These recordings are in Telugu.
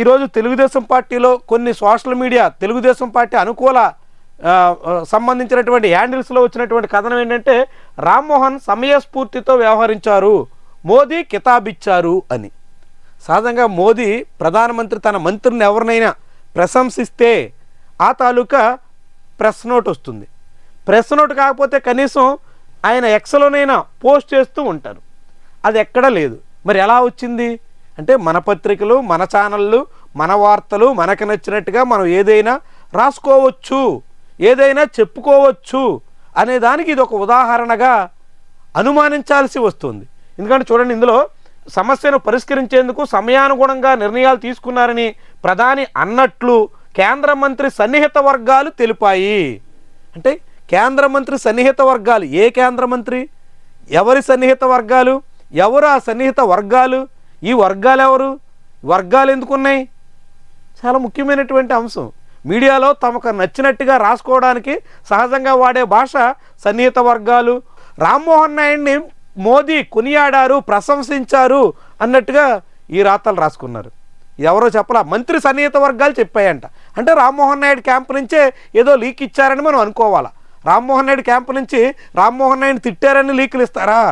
ఈరోజు తెలుగుదేశం పార్టీలో కొన్ని సోషల్ మీడియా తెలుగుదేశం పార్టీ అనుకూల సంబంధించినటువంటి హ్యాండిల్స్లో వచ్చినటువంటి కథనం ఏంటంటే రామ్మోహన్ సమయస్ఫూర్తితో వ్యవహరించారు, మోదీ కితాబిచ్చారు అని. సహజంగా మోదీ ప్రధానమంత్రి తన మంత్రిని ఎవరినైనా ప్రశంసిస్తే ఆ తాలూకా ప్రెస్ నోట్ వస్తుంది. ప్రెస్ నోట్ కాకపోతే కనీసం ఆయన ఎక్స్లోనైనా పోస్ట్ చేస్తూ ఉంటారు. అది ఎక్కడా లేదు. మరి ఎలా వచ్చింది అంటే మన పత్రికలు, మన ఛానళ్ళు, మన వార్తలు మనకు నచ్చినట్టుగా మనం ఏదైనా రాసుకోవచ్చు, ఏదైనా చెప్పుకోవచ్చు అనే దానికి ఇది ఒక ఉదాహరణగా అనుమానించాల్సి వస్తుంది. ఎందుకంటే చూడండి, ఇందులో సమస్యను పరిష్కరించేందుకు సమయానుగుణంగా నిర్ణయాలు తీసుకున్నారని ప్రధాని అన్నట్లు కేంద్ర మంత్రి సన్నిహిత వర్గాలు తెలిపాయి. అంటే కేంద్ర మంత్రి సన్నిహిత వర్గాలు, ఏ కేంద్ర మంత్రి, ఎవరి సన్నిహిత వర్గాలు, ఎవరు ఆ సన్నిహిత వర్గాలు, ఈ వర్గాలు ఎవరు, వర్గాలు ఎందుకున్నాయి, చాలా ముఖ్యమైనటువంటి అంశం. మీడియాలో తమకు నచ్చినట్టుగా రాసుకోవడానికి సహజంగా వాడే భాష సన్నిహిత వర్గాలు. రామ్మోహన్ నాయుడిని మోదీ కొనియాడారు, ప్రశంసించారు అన్నట్టుగా ఈ రాతలు రాసుకున్నారు. ఎవరో చెప్పలా, మంత్రి సన్నిహిత వర్గాలు చెప్పాయంట. అంటే రామ్మోహన్ నాయుడు క్యాంపు నుంచే ఏదో లీక్ ఇచ్చారని మనం అనుకోవాలా. రామ్మోహన్ నాయుడు క్యాంపు నుంచి రామ్మోహన్ నాయుడు తిట్టారని లీకులు ఇస్తారా?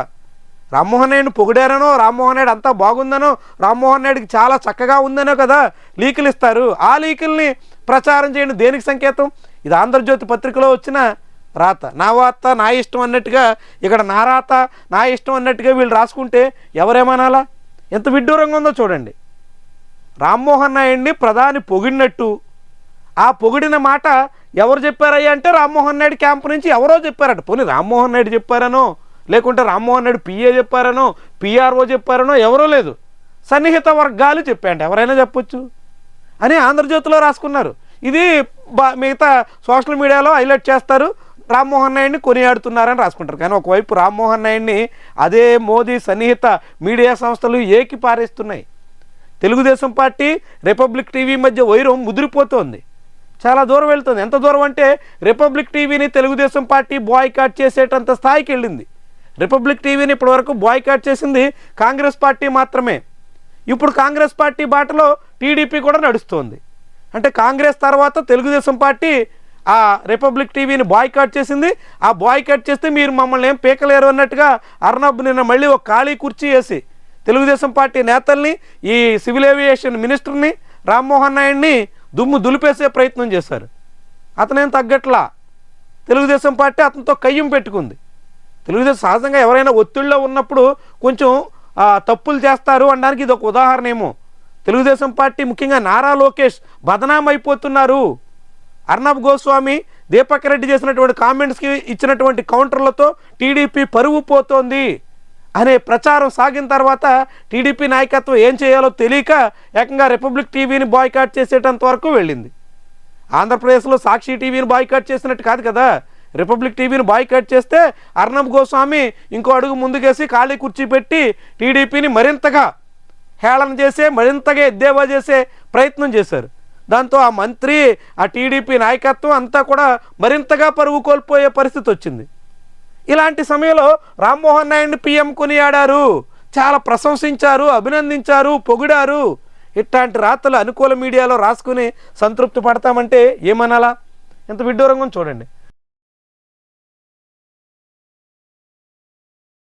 రామ్మోహన్ నాయుడిని పొగిడారనో, రామ్మోహన్ నాయుడు అంతా బాగుందనో, రామ్మోహన్ నాయుడికి చాలా చక్కగా ఉందనో కదా లీకులు ఇస్తారు. ఆ లీకుల్ని ప్రచారం చేయండి. దేనికి సంకేతం? ఇది ఆంధ్రజ్యోతి పత్రికలో వచ్చిన రాత. నా వార్త నా ఇష్టం అన్నట్టుగా, ఇక్కడ నా రాత నా ఇష్టం అన్నట్టుగా వీళ్ళు రాసుకుంటే ఎవరేమనాలా? ఎంత విడ్డూరంగా ఉందో చూడండి. రామ్మోహన్ నాయుడిని ప్రధాని పొగిడినట్టు, ఆ పొగిడిన మాట ఎవరు చెప్పారయ్యా అంటే రామ్మోహన్ నాయుడు క్యాంపు నుంచి ఎవరో చెప్పారట. పోనీ రామ్మోహన్ నాయుడు చెప్పారనో, లేకుంటే రామ్మోహన్ నాయుడు పిఏ చెప్పారనో, పిఆర్ఓ చెప్పారనో, ఎవరో లేదు, సన్నిహిత వర్గాలు చెప్పాయంట. ఎవరైనా చెప్పొచ్చు అని ఆంధ్రజ్యోతిలో రాసుకున్నారు. ఇది మిగతా సోషల్ మీడియాలో హైలైట్ చేస్తారు, రామ్మోహన్ నాయుడిని కొనియాడుతున్నారని రాసుకుంటారు. కానీ ఒకవైపు రామ్మోహన్ నాయుడిని అదే మోదీ సన్నిహిత మీడియా సంస్థలు ఏకి పారేస్తున్నాయి. తెలుగుదేశం పార్టీ రిపబ్లిక్ టీవీ మధ్య వైరం ముదిరిపోతోంది, చాలా దూరం వెళ్తుంది. ఎంత దూరం అంటే రిపబ్లిక్ టీవీని తెలుగుదేశం పార్టీ బాయ్కాట్ చేసేటంత స్థాయికి వెళ్ళింది. రిపబ్లిక్ టీవీని ఇప్పటివరకు బాయ్కాట్ చేసింది కాంగ్రెస్ పార్టీ మాత్రమే. ఇప్పుడు కాంగ్రెస్ పార్టీ బాటలో టీడీపీ కూడా నడుస్తోంది. అంటే కాంగ్రెస్ తర్వాత తెలుగుదేశం పార్టీ ఆ రిపబ్లిక్ టీవీని బాయ్కాట్ చేసింది. ఆ బాయ్కాట్ చేస్తే మీరు మమ్మల్ని ఏం పీకలేరు అన్నట్టుగా అర్నబ్ నిన్న మళ్ళీ ఒక ఖాళీ కుర్చీ వేసి తెలుగుదేశం పార్టీ నేతల్ని, ఈ సివిల్ ఏవియేషన్ మినిస్టర్ని, రామ్మోహన్ నాయుడిని దుమ్ము దులిపేసే ప్రయత్నం చేశారు. అతనేం తగ్గట్లా. తెలుగుదేశం పార్టీ అతనితో కయ్యం పెట్టుకుంది. తెలుగుదేశం సహజంగా ఎవరైనా ఒత్తిడిలో ఉన్నప్పుడు కొంచెం తప్పులు చేస్తారు అనడానికి ఇది ఒక ఉదాహరణ ఏమో. తెలుగుదేశం పార్టీ ముఖ్యంగా నారా లోకేష్ బదనాం అయిపోతున్నారు. అర్నబ్ గోస్వామి, దీపక్ రెడ్డి చేసినటువంటి కామెంట్స్కి ఇచ్చినటువంటి కౌంటర్లతో టీడీపీ పరువు పోతోంది అనే ప్రచారం సాగిన తర్వాత టీడీపీ నాయకత్వం ఏం చేయాలో తెలియక ఏకంగా రిపబ్లిక్ టీవీని బాయ్కాట్ చేసేటంత వరకు వెళ్ళింది. ఆంధ్రప్రదేశ్లో సాక్షి టీవీని బాయ్కాట్ చేసినట్టు కాదు కదా. రిపబ్లిక్ టీవీని బాయ్కాట్ చేస్తే అర్నబ్ గోస్వామి ఇంకో అడుగు ముందుకేసి ఖాళీ కుర్చీ పెట్టి టీడీపీని మరింతగా హేళన చేసే, మరింతగా ఎద్దేవా చేసే ప్రయత్నం చేశారు. దాంతో ఆ మంత్రి, ఆ టీడీపీ నాయకత్వం అంతా కూడా మరింతగా పరువు కోల్పోయే పరిస్థితి వచ్చింది. ఇలాంటి సమయంలో రామ్మోహన్ నాయుడిని పీఎం కొనియాడారు, చాలా ప్రశంసించారు, అభినందించారు, పొగిడారు. ఇట్లాంటి రాతలు అనుకూల మీడియాలో రాసుకుని సంతృప్తి పడతామంటే ఏమనాలా? ఎంత విడ్డూరంగా చూడండి.